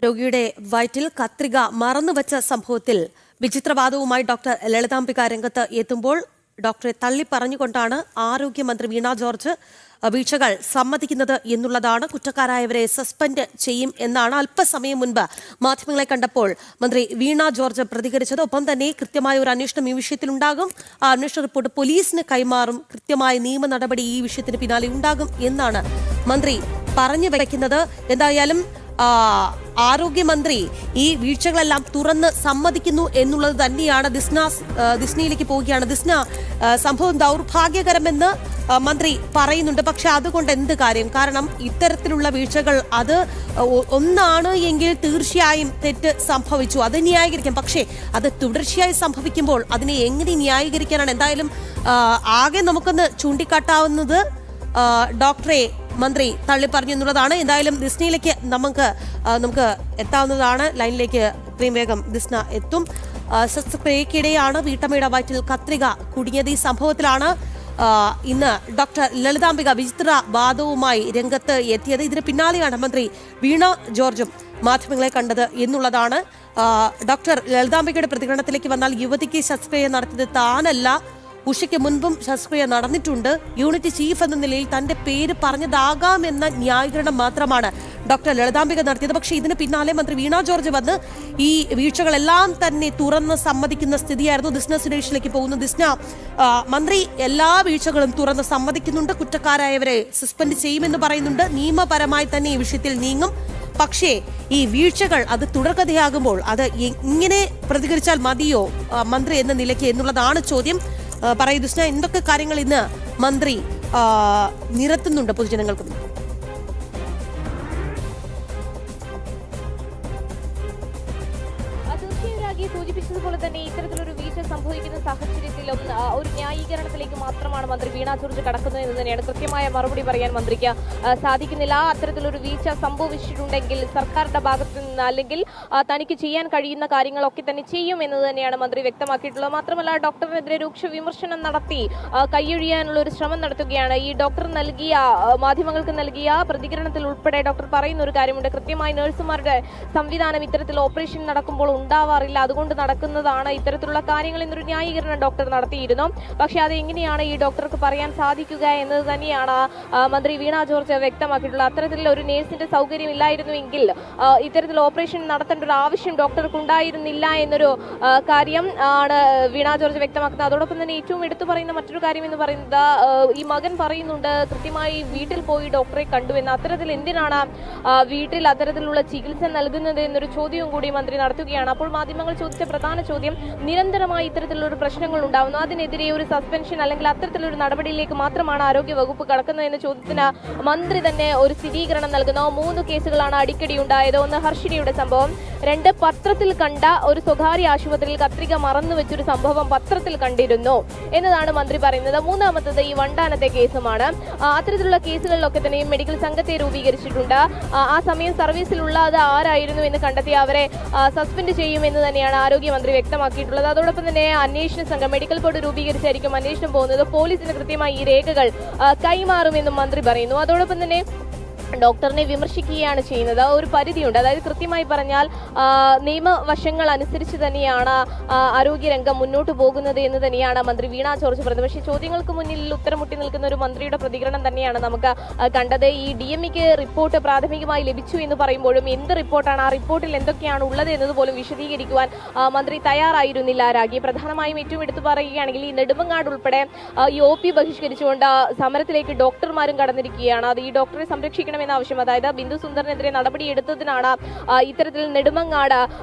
രോഗിയുടെ വയറ്റിൽ കത്രിക മറന്നുവച്ച സംഭവത്തിൽ വിചിത്രവാദവുമായി ഡോക്ടർ ലളിതാംബിക രംഗത്ത് എത്തുമ്പോൾ ഡോക്ടറെ തള്ളിപ്പറഞ്ഞുകൊണ്ടാണ് ആരോഗ്യമന്ത്രി വീണ ജോർജ് വീഴ്ചകൾ സമ്മതിക്കുന്നത് എന്നുള്ളതാണ്. കുറ്റക്കാരായവരെ സസ്പെൻഡ് ചെയ്യും എന്നാണ് അല്പസമയം മുൻപ് മാധ്യമങ്ങളെ കണ്ടപ്പോൾ മന്ത്രി വീണ ജോർജ് പ്രതികരിച്ചത്. ഒപ്പം തന്നെ കൃത്യമായ ഒരു അന്വേഷണം ഈ വിഷയത്തിലുണ്ടാകും. ആ അന്വേഷണ റിപ്പോർട്ട് പോലീസിന് കൈമാറും. കൃത്യമായ നിയമ നടപടി ഈ വിഷയത്തിന് പിന്നാലെ ഉണ്ടാകും എന്നാണ് മന്ത്രി പറഞ്ഞു വയ്ക്കുന്നത്. എന്തായാലും ആരോഗ്യമന്ത്രി ഈ വീഴ്ചകളെല്ലാം തുറന്ന് സമ്മതിക്കുന്നു എന്നുള്ളത് തന്നെയാണ്. ദിസ്നയിലേക്ക് പോവുകയാണ്. ദിസ്ന, സംഭവം ദൗർഭാഗ്യകരമെന്ന് മന്ത്രി പറയുന്നുണ്ട്. പക്ഷെ അതുകൊണ്ട് എന്ത് കാര്യം? കാരണം ഇത്തരത്തിലുള്ള വീഴ്ചകൾ അത് ഒന്നാണ് എങ്കിൽ തീർച്ചയായും തെറ്റ് സംഭവിച്ചു, അത് ന്യായീകരിക്കാം. പക്ഷേ അത് തുടർച്ചയായി സംഭവിക്കുമ്പോൾ അതിനെ എങ്ങനെ ന്യായീകരിക്കാനാണ്? എന്തായാലും ആകെ നമുക്കൊന്ന് ചൂണ്ടിക്കാട്ടാവുന്നത് ഡോക്ടറെ മന്ത്രി തള്ളിപ്പറഞ്ഞു എന്നുള്ളതാണ്. എന്തായാലും ദിസ്നയിലേക്ക് നമുക്ക് എത്താവുന്നതാണ്. ലൈനിലേക്ക് ഇത്രയും വേഗം ദിസ്ന എത്തും. ശസ്ത്രക്രിയക്കിടെയാണ് വീട്ടമ്മയുടെ വയറ്റിൽ കത്രിക കുടുങ്ങിയത്. ഈ സംഭവത്തിലാണ് ഇന്ന് ഡോക്ടർ ലളിതാംബിക വിചിത്രവാദവുമായി രംഗത്ത് എത്തിയത്. ഇതിന് പിന്നാലെയാണ് മന്ത്രി വീണ ജോർജും മാധ്യമങ്ങളെ കണ്ടത് എന്നുള്ളതാണ്. ഡോക്ടർ ലളിതാംബികയുടെ പ്രതികരണത്തിലേക്ക് വന്നാൽ യുവതിക്ക് ശസ്ത്രക്രിയ നടത്തിയത് താനല്ല, ഉഷയ്ക്ക് മുൻപും ശസ്ത്രക്രിയ നടന്നിട്ടുണ്ട്. യൂണിറ്റ് ചീഫ് എന്ന നിലയിൽ തന്റെ പേര് പറഞ്ഞതാകാമെന്ന ന്യായീകരണം മാത്രമാണ് ഡോക്ടർ ലളിതാംബിക നടത്തിയത്. പക്ഷേ ഇതിന് പിന്നാലെ മന്ത്രി വീണ ജോർജ് വന്ന് ഈ വീഴ്ചകളെല്ലാം തന്നെ തുറന്ന് സമ്മതിക്കുന്ന സ്ഥിതിയായിരുന്നു. ദിസ്ന സുരേഷിലേക്ക് പോകുന്നു. ദിസ്ന, മന്ത്രി എല്ലാ വീഴ്ചകളും തുറന്ന് സമ്മതിക്കുന്നുണ്ട്. കുറ്റക്കാരായവരെ സസ്പെൻഡ് ചെയ്യുമെന്ന് പറയുന്നുണ്ട്. നിയമപരമായി തന്നെ ഈ വിഷയത്തിൽ നീങ്ങും. പക്ഷേ ഈ വീഴ്ചകൾ അത് തുടർക്കഥയാകുമ്പോൾ അത് ഇങ്ങനെ പ്രതികരിച്ചാൽ മതിയോ മന്ത്രി എന്ന നിലയ്ക്ക് എന്നുള്ളതാണ് ചോദ്യം. പറയൂ ദിസ്ന, എന്തൊക്കെ കാര്യങ്ങൾ ഇന്ന് മന്ത്രി നിരത്തുന്നുണ്ട് പൊതുജനങ്ങൾക്ക്? സൂചിപ്പിച്ചതുപോലെ തന്നെ ഇത്തരത്തിലൊരു വീഴ്ച സംഭവിക്കുന്ന സാഹചര്യത്തിലും ഒരു ന്യായീകരണത്തിലേക്ക് മാത്രമാണ് മന്ത്രി വീണ ജോർജ് കടക്കുന്നത് എന്ന് തന്നെയാണ്. കൃത്യമായ മറുപടി പറയാൻ മന്ത്രിക്ക് സാധിക്കുന്നില്ല. അത്തരത്തിലൊരു വീഴ്ച സംഭവിച്ചിട്ടുണ്ടെങ്കിൽ സർക്കാരിന്റെ ഭാഗത്ത് നിന്ന് അല്ലെങ്കിൽ തനിക്ക് ചെയ്യാൻ കഴിയുന്ന കാര്യങ്ങളൊക്കെ തന്നെ ചെയ്യും എന്ന് തന്നെയാണ് മന്ത്രി വ്യക്തമാക്കിയിട്ടുള്ളത്. മാത്രമല്ല ഡോക്ടറിനെതിരെ രൂക്ഷ വിമർശനം നടത്തി കൈയൊഴിയാനുള്ള ഒരു ശ്രമം നടത്തുകയാണ്. ഈ ഡോക്ടർ മാധ്യമങ്ങൾക്ക് നൽകിയ പ്രതികരണത്തിൽ ഉൾപ്പെടെ ഡോക്ടർ പറയുന്ന ഒരു കാര്യമുണ്ട്. കൃത്യമായി നഴ്സുമാരുടെ സംവിധാനം ഇത്തരത്തിൽ ഓപ്പറേഷൻ നടക്കുമ്പോൾ ഉണ്ടാവാറില്ല, അതുകൊണ്ട് നടക്കുന്നതാണ് ഇത്തരത്തിലുള്ള കാര്യങ്ങൾ എന്നൊരു ന്യായീകരണം ഡോക്ടർ നടത്തിയിരുന്നു. പക്ഷെ അത് എങ്ങനെയാണ് ഈ ഡോക്ടർക്ക് പറയാൻ സാധിക്കുക എന്നത് തന്നെയാണ് മന്ത്രി വീണ ജോർജ് വ്യക്തമാക്കിയിട്ടുള്ളത്. അത്തരത്തിലുള്ള ഒരു നേഴ്സിന്റെ സൗകര്യം ഇല്ലായിരുന്നുവെങ്കിൽ ഇത്തരത്തിൽ ഓപ്പറേഷൻ നടത്തേണ്ട ഒരു ആവശ്യം ഡോക്ടർക്ക് ഉണ്ടായിരുന്നില്ല എന്നൊരു കാര്യം ആണ് വീണ ജോർജ് വ്യക്തമാക്കുന്നത്. അതോടൊപ്പം തന്നെ ഏറ്റവും എടുത്തു പറയുന്ന മറ്റൊരു കാര്യം എന്ന് പറയുന്നത് ഈ മകൻ പറയുന്നുണ്ട് കൃത്യമായി വീട്ടിൽ പോയി ഡോക്ടറെ കണ്ടു എന്ന്. അത്തരത്തിൽ എന്തിനാണ് വീട്ടിൽ അത്തരത്തിലുള്ള ചികിത്സ നൽകുന്നത് എന്നൊരു ചോദ്യവും കൂടി മന്ത്രി നടത്തുകയാണ്. അപ്പോൾ മാധ്യമങ്ങൾ ചോദിച്ച പ്രധാന ചോദ്യം, നിരന്തരമായി ഇത്തരത്തിലുള്ള പ്രശ്നങ്ങൾ ഉണ്ടാവുന്നു, അതിനെതിരെ ഒരു സസ്പെൻഷൻ അല്ലെങ്കിൽ അത്തരത്തിലൊരു നടപടിയിലേക്ക് മാത്രമാണ് ആരോഗ്യ വകുപ്പ് കടക്കുന്നത് എന്ന ചോദ്യത്തിന് മന്ത്രി തന്നെ ഒരു സ്ഥിരീകരണം നൽകുന്നു. 3 കേസുകളാണ് അടിക്കടി ഉണ്ടായത്. 1 ഹർഷിനിയുടെ സംഭവം, 2 പത്രത്തിൽ കണ്ട ഒരു സ്വകാര്യ ആശുപത്രിയിൽ കത്രിക മറന്നു വെച്ചൊരു സംഭവം പത്രത്തിൽ കണ്ടിരുന്നു എന്നതാണ് മന്ത്രി പറയുന്നത്. 3ാമത്തത് ഈ വണ്ടാനത്തെ കേസുമാണ്. അത്തരത്തിലുള്ള കേസുകളിലൊക്കെ തന്നെ മെഡിക്കൽ സംഘത്തെ രൂപീകരിച്ചിട്ടുണ്ട്. ആ സമയം സർവീസിലുള്ളത് ആരായിരുന്നു എന്ന് കണ്ടെത്തി അവരെ സസ്പെൻഡ് ചെയ്യുമെന്ന് തന്നെയാണ് ആരോഗ്യമന്ത്രി വ്യക്തമാക്കിയിട്ടുള്ളത്. അതോടൊപ്പം തന്നെ അന്വേഷണ സംഘം മെഡിക്കൽ ബോർഡ് രൂപീകരിച്ചായിരിക്കും അന്വേഷണം പോകുന്നത്. പോലീസിന് കൃത്യമായി ഈ രേഖകൾ കൈമാറുമെന്നും മന്ത്രി പറയുന്നു. അതോടൊപ്പം തന്നെ ഡോക്ടറിനെ വിമർശിക്കുകയാണ് ചെയ്യുന്നത്. ഒരു പരിധിയുണ്ട്. അതായത് കൃത്യമായി പറഞ്ഞാൽ നിയമവശങ്ങൾ അനുസരിച്ച് തന്നെയാണ് ആരോഗ്യരംഗം മുന്നോട്ട് പോകുന്നത് എന്ന് തന്നെയാണ് മന്ത്രി വീണ ജോർജ് പറഞ്ഞത്. പക്ഷേ ചോദ്യങ്ങൾക്ക് മുന്നിൽ ഉത്തരം മുട്ടി നിൽക്കുന്ന ഒരു മന്ത്രിയുടെ പ്രതികരണം തന്നെയാണ് നമുക്ക് കണ്ടത്. ഈ DMEക്ക് റിപ്പോർട്ട് പ്രാഥമികമായി ലഭിച്ചു എന്ന് പറയുമ്പോഴും എന്ത് റിപ്പോർട്ടാണ്, ആ റിപ്പോർട്ടിൽ എന്തൊക്കെയാണ് ഉള്ളത് എന്നതുപോലും വിശദീകരിക്കുവാൻ മന്ത്രി തയ്യാറായിരുന്നില്ല. രാഗി പ്രധാനമായും ഏറ്റവും എടുത്തു പറയുകയാണെങ്കിൽ ഈ നെടുമങ്ങാട് ഉൾപ്പെടെ ഈ OP ബഹിഷ്കരിച്ചുകൊണ്ട് സമരത്തിലേക്ക് ഡോക്ടർമാരും കടന്നിരിക്കുകയാണ്. അത് ഈ ഡോക്ടറെ സംരക്ഷിക്കണം എന്ന ആവശ്യം, അതായത് ബിന്ദു സുന്ദറിനെതിരെ നടപടിയെടുത്തതിനാണ് ഇത്തരത്തിൽ നെടുമങ്ങാട്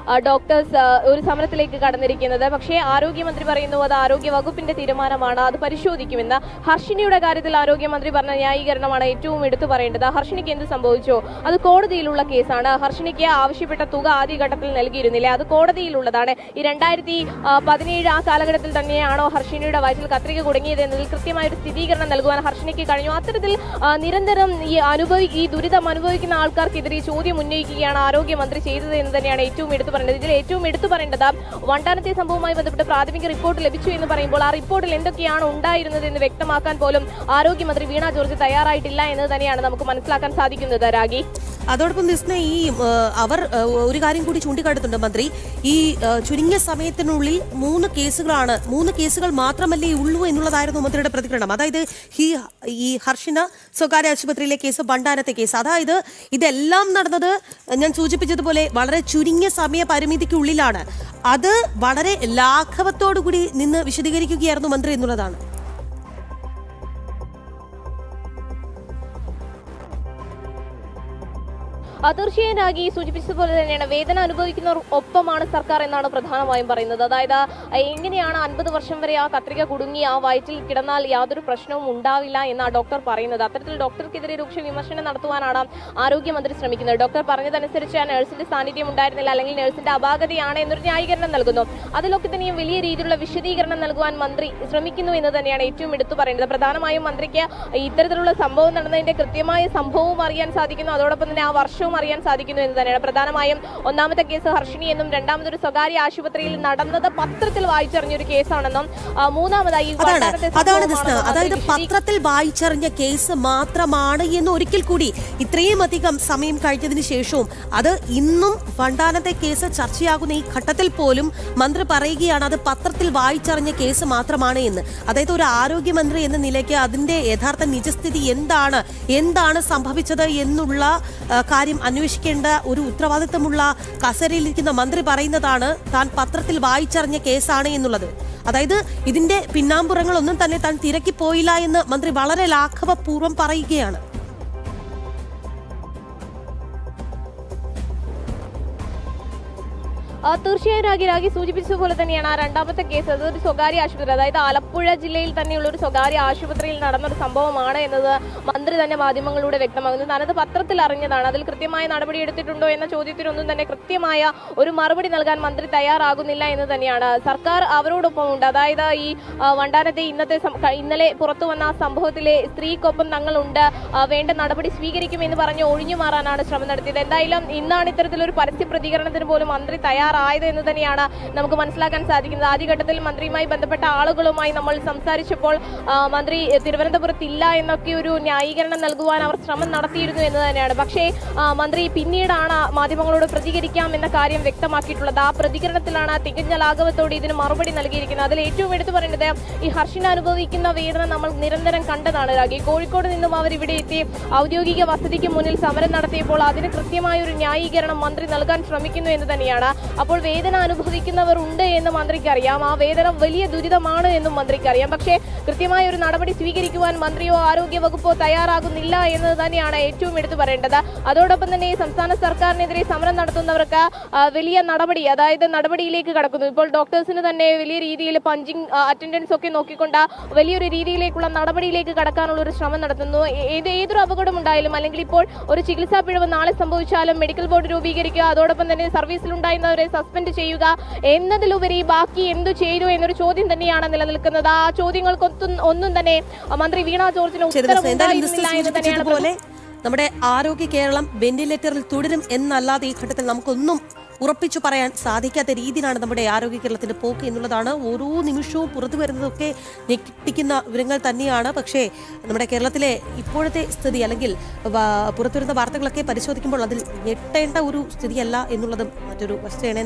ഡോക്ടേഴ്സ് ഒരു സമരത്തിലേക്ക് കടന്നിരിക്കുന്നത്. പക്ഷേ ആരോഗ്യമന്ത്രി പറയുന്നു അത് ആരോഗ്യ വകുപ്പിന്റെ തീരുമാനമാണ്, അത് പരിശോധിക്കുമെന്ന്. ഹർഷിനിയുടെ കാര്യത്തിൽ ആരോഗ്യമന്ത്രി പറഞ്ഞ ന്യായീകരണമാണ് ഏറ്റവും എടുത്തു പറയേണ്ടത്. ഹർഷിനിക്ക് എന്ത് സംഭവിച്ചോ അത് കോടതിയിലുള്ള കേസാണ്. ഹർഷിനിക്ക് ആവശ്യപ്പെട്ട തുക ആദ്യഘട്ടത്തിൽ നൽകിയിരുന്നില്ല, അത് കോടതിയിലുള്ളതാണ്. ഈ 2017 ആ കാലഘട്ടത്തിൽ തന്നെയാണോ ഹർഷിനിയുടെ വയറ്റിൽ കത്രിക കുടുങ്ങിയത് എന്നതിൽ കൃത്യമായ ഒരു സ്ഥിരീകരണം നൽകുവാൻ ഹർഷിനിക്ക് കഴിഞ്ഞു. അത്തരത്തിൽ നിരന്തരം ഈ ദുരിതം അനുഭവിക്കുന്ന ആൾക്കാർക്കെതിരെ ചോദ്യം ഉന്നയിക്കുകയാണ് ആരോഗ്യമന്ത്രി ചെയ്തത് എന്ന് തന്നെയാണ് ഏറ്റവും എടുത്തു പറയേണ്ടത്. ഇതിൽ ഏറ്റവും എടുത്തു പറയേണ്ടത് വണ്ടാനത്തെ സംഭവവുമായി ബന്ധപ്പെട്ട് പ്രാഥമിക റിപ്പോർട്ട് ലഭിച്ചു എന്ന് പറയുമ്പോൾ ആ റിപ്പോർട്ടിൽ എന്തൊക്കെയാണ് ഉണ്ടായിരുന്നത് എന്ന് വ്യക്തമാക്കാൻ പോലും ആരോഗ്യമന്ത്രി വീണ ജോർജ് തയ്യാറായിട്ടില്ല എന്ന് തന്നെയാണ് നമുക്ക് മനസ്സിലാക്കാൻ സാധിക്കുന്നത്. രാഗി. അതോടൊപ്പം നിസ്ന അവർ ഒരു കാര്യം കൂടി ചൂണ്ടിക്കാട്ടുന്നുണ്ട് മന്ത്രി. ഈ ചുരുങ്ങിയ സമയത്തിനുള്ളിൽ 3 കേസുകൾ മാത്രമല്ലേ ഉള്ളൂ എന്നുള്ളതായിരുന്നു മന്ത്രിയുടെ പ്രതികരണം. അതായത് ഈ ഹർഷിന സ്വകാര്യ ആശുപത്രിയിലെ കേസ്, ഭണ്ഡാരത്തെ കേസ്, അതായത് ഇതെല്ലാം നടന്നത് ഞാൻ സൂചിപ്പിച്ചതുപോലെ വളരെ ചുരുങ്ങിയ സമയ പരിമിതിക്കുള്ളിലാണ്. അത് വളരെ ലാഘവത്തോടു കൂടി നിന്ന് വിശദീകരിക്കുകയായിരുന്നു മന്ത്രി എന്നുള്ളതാണ്. തീർച്ചയായും രാഗി സൂചിപ്പിച്ചതുപോലെ തന്നെയാണ് വേദന അനുഭവിക്കുന്നവർ ഒപ്പമാണ് സർക്കാർ എന്നാണ് പ്രധാനമായും പറയുന്നത്. അതായത് എങ്ങനെയാണ് 50 വർഷം വരെ ആ കത്രിക കുടുങ്ങി ആ വയറ്റിൽ കിടന്നാൽ യാതൊരു പ്രശ്നവും ഉണ്ടാവില്ല എന്നാണ് ഡോക്ടർ പറയുന്നത്. അത്തരത്തിൽ ഡോക്ടർക്കെതിരെ രൂക്ഷ വിമർശനം നടത്തുവാനാണ് ആരോഗ്യമന്ത്രി ശ്രമിക്കുന്നത്. ഡോക്ടർ പറഞ്ഞതനുസരിച്ച് നഴ്സിന്റെ സാന്നിധ്യം ഉണ്ടായിരുന്നില്ല, അല്ലെങ്കിൽ നഴ്സിന്റെ അപാകതയാണ് എന്നൊരു ന്യായീകരണം നൽകുന്നു. അതിലൊക്കെ തന്നെയും വലിയ രീതിയിലുള്ള വിശദീകരണം നൽകുവാൻ മന്ത്രി ശ്രമിക്കുന്നു എന്ന് തന്നെയാണ് ഏറ്റവും എടുത്തു പറയുന്നത്. പ്രധാനമായും മന്ത്രിക്ക് ഇത്തരത്തിലുള്ള സംഭവം നടന്നതിന്റെ കൃത്യമായ സംഭവവും അറിയാൻ സാധിക്കുന്നു, അതോടൊപ്പം തന്നെ ആ വർഷവും അറിയാൻ സാധിക്കുന്നു എന്ന് തന്നെയാണ്. പ്രധാനമായും ഒന്നാമത്തെ കേസ് ഹർഷിനി എന്നും രണ്ടാമതൊരു സ്വകാര്യ ആശുപത്രിയിൽ നടന്നത് പത്രത്തിൽ വായിച്ചറിഞ്ഞൊരു കേസാണെന്നും മൂന്നാമതായി അതായത് പത്രത്തിൽ വായിച്ചറിഞ്ഞ കേസ് മാത്രമാണ് എന്ന് ഒരിക്കൽ കൂടി ഇത്രയും അധികം സമയം കഴിഞ്ഞതിന് ശേഷവും അത് ഇന്നും വണ്ടാനത്തെ കേസ് ചർച്ചയാകുന്ന ഈ ഘട്ടത്തിൽ പോലും മന്ത്രി പറയുകയാണ് അത് പത്രത്തിൽ വായിച്ചറിഞ്ഞ കേസ് മാത്രമാണ് എന്ന്. അതായത് ഒരു ആരോഗ്യമന്ത്രി എന്ന നിലയ്ക്ക് അതിന്റെ യഥാർത്ഥ നിജസ്ഥിതി എന്താണ് സംഭവിച്ചത് എന്നുള്ള കാര്യം അന്വേഷിക്കേണ്ട ഒരു ഉത്തരവാദിത്തമുള്ള കസേരയിലിരിക്കുന്ന മന്ത്രി പറയുന്നതാണ് താൻ പത്രത്തിൽ വായിച്ചറിഞ്ഞ കേസാണ് എന്നുള്ളത്. അതായത് ഇതിന്റെ പിന്നാമ്പുറങ്ങളൊന്നും തന്നെ താൻ തിരക്കിപ്പോയില്ല എന്ന് മന്ത്രി വളരെ ലാഘവപൂർവ്വം പറയുകയാണ്. തീർച്ചയായും രാഗി സൂചിപ്പിച്ചതുപോലെ തന്നെയാണ് ആ രണ്ടാമത്തെ കേസ്. അതൊരു സ്വകാര്യ ആശുപത്രി, അതായത് ആലപ്പുഴ ജില്ലയിൽ തന്നെയുള്ള ഒരു സ്വകാര്യ ആശുപത്രിയിൽ നടന്നൊരു സംഭവമാണ് എന്നത് മന്ത്രി തന്നെ മാധ്യമങ്ങളിലൂടെ വ്യക്തമാകുന്നു. താനത് പത്രത്തിൽ അറിഞ്ഞതാണ്. അതിൽ കൃത്യമായ നടപടി എടുത്തിട്ടുണ്ടോ എന്ന ചോദ്യത്തിനൊന്നും തന്നെ കൃത്യമായ ഒരു മറുപടി നൽകാൻ മന്ത്രി തയ്യാറാകുന്നില്ല എന്ന് തന്നെയാണ്. സർക്കാർ അവരോടൊപ്പം ഉണ്ട്. അതായത് ഈ വണ്ടാനത്തെ ഇന്നലെ പുറത്തു വന്ന ആ സംഭവത്തിലെ സ്ത്രീക്കൊപ്പം തങ്ങളുണ്ട്, വേണ്ട നടപടി സ്വീകരിക്കുമെന്ന് പറഞ്ഞ് ഒഴിഞ്ഞു മാറാനാണ് ശ്രമം നടത്തിയത്. എന്തായാലും ഇന്നാണ് ഇത്തരത്തിലൊരു പരസ്യ പ്രതികരണത്തിന് പോലും മന്ത്രി തയ്യാറായത് എന്ന് തന്നെയാണ് നമുക്ക് മനസ്സിലാക്കാൻ സാധിക്കുന്നത്. ആദ്യഘട്ടത്തിൽ മന്ത്രിയുമായി ബന്ധപ്പെട്ട ആളുകളുമായി നമ്മൾ സംസാരിച്ചപ്പോൾ മന്ത്രി തിരുവനന്തപുരത്തില്ല എന്നൊക്കെ ഒരു ന്യായീകരണം നൽകുവാൻ അവർ ശ്രമം നടത്തിയിരുന്നു എന്ന് തന്നെയാണ്. പക്ഷേ മന്ത്രി പിന്നീടാണ് മാധ്യമങ്ങളോട് പ്രതികരിക്കാം എന്ന കാര്യം വ്യക്തമാക്കിയിട്ടുള്ളത്. ആ പ്രതികരണത്തിലാണ് തികഞ്ഞ ലാഘവത്തോടെ ഇതിന് മറുപടി നൽകിയിരിക്കുന്നത്. അതിൽ ഏറ്റവും എടുത്തു പറയേണ്ടത് ഈ ഹർഷിന അനുഭവിക്കുന്ന വേദന നമ്മൾ നിരന്തരം കണ്ടതാണ് രാഗി. കോഴിക്കോട് നിന്നും അവർ ഇവിടെ എത്തി ഔദ്യോഗിക വസതിക്ക് മുന്നിൽ സമരം നടത്തിയപ്പോൾ അതിന് കൃത്യമായ ഒരു ന്യായീകരണം മന്ത്രി നൽകാൻ ശ്രമിക്കുന്നു എന്ന് തന്നെയാണ്. അപ്പോൾ വേദന അനുഭവിക്കുന്നവർ ഉണ്ട് എന്ന് മന്ത്രിക്ക് അറിയാം, ആ വേദന വലിയ ദുരിതമാണ് എന്നും മന്ത്രിക്ക് അറിയാം. പക്ഷേ കൃത്യമായ ഒരു നടപടി സ്വീകരിക്കുവാൻ മന്ത്രിയോ ആരോഗ്യ വകുപ്പോ തയ്യാറാകുന്നില്ല എന്നത് തന്നെയാണ് ഏറ്റവും എടുത്തു പറയേണ്ടത്. അതോടൊപ്പം തന്നെ സംസ്ഥാന സർക്കാരിനെതിരെ സമരം നടത്തുന്നവർക്ക് വലിയ നടപടി, അതായത് നടപടിയിലേക്ക് കടക്കുന്നു. ഇപ്പോൾ ഡോക്ടേഴ്സിന് തന്നെ വലിയ രീതിയിൽ പഞ്ചിങ് അറ്റൻഡൻസ് ഒക്കെ നോക്കിക്കൊണ്ട് വലിയൊരു രീതിയിലേക്കുള്ള നടപടിയിലേക്ക് കടക്കാനുള്ള ഒരു ശ്രമം നടത്തുന്നു. ഏതൊരു അപകടം ഉണ്ടായാലും, അല്ലെങ്കിൽ ഇപ്പോൾ ഒരു ചികിത്സാ പിഴവ് നാളെ സംഭവിച്ചാലും മെഡിക്കൽ ബോർഡ് രൂപീകരിക്കുക, അതോടൊപ്പം തന്നെ സർവീസിലുണ്ടായിരുന്നവരെ സസ്പെൻഡ് ചെയ്യുക എന്നതിലുപരി ബാക്കി എന്തു ചെയ്തു എന്നൊരു ചോദ്യം തന്നെയാണ് നിലനിൽക്കുന്നത്. ആ ചോദ്യങ്ങൾക്കൊന്നും തന്നെ മന്ത്രി വീണ ജോർജിന് ഉത്തരവുണ്ടായിരുന്നില്ല എന്ന് തന്നെയാണ്. നമ്മുടെ ആരോഗ്യ കേരളം വെന്റിലേറ്ററിൽ തുടരും എന്നല്ലാതെ ഈ ഘട്ടത്തിൽ നമുക്കൊന്നും ഉറപ്പിച്ചു പറയാൻ സാധിക്കാത്ത രീതിയിലാണ് നമ്മുടെ ആരോഗ്യ കേരളത്തിന്റെ പോക്ക് എന്നുള്ളതാണ്. ഓരോ നിമിഷവും പുറത്തു വരുന്നതൊക്കെ ഞെട്ടിക്കുന്ന വിവരങ്ങൾ തന്നെയാണ്. പക്ഷേ നമ്മുടെ കേരളത്തിലെ ഇപ്പോഴത്തെ സ്ഥിതി, അല്ലെങ്കിൽ പുറത്തുവരുന്ന വാർത്തകളൊക്കെ പരിശോധിക്കുമ്പോൾ അതിൽ ഞെട്ടേണ്ട ഒരു സ്ഥിതിയല്ല എന്നുള്ളതും മറ്റൊരു വസ്തുതയാണ്.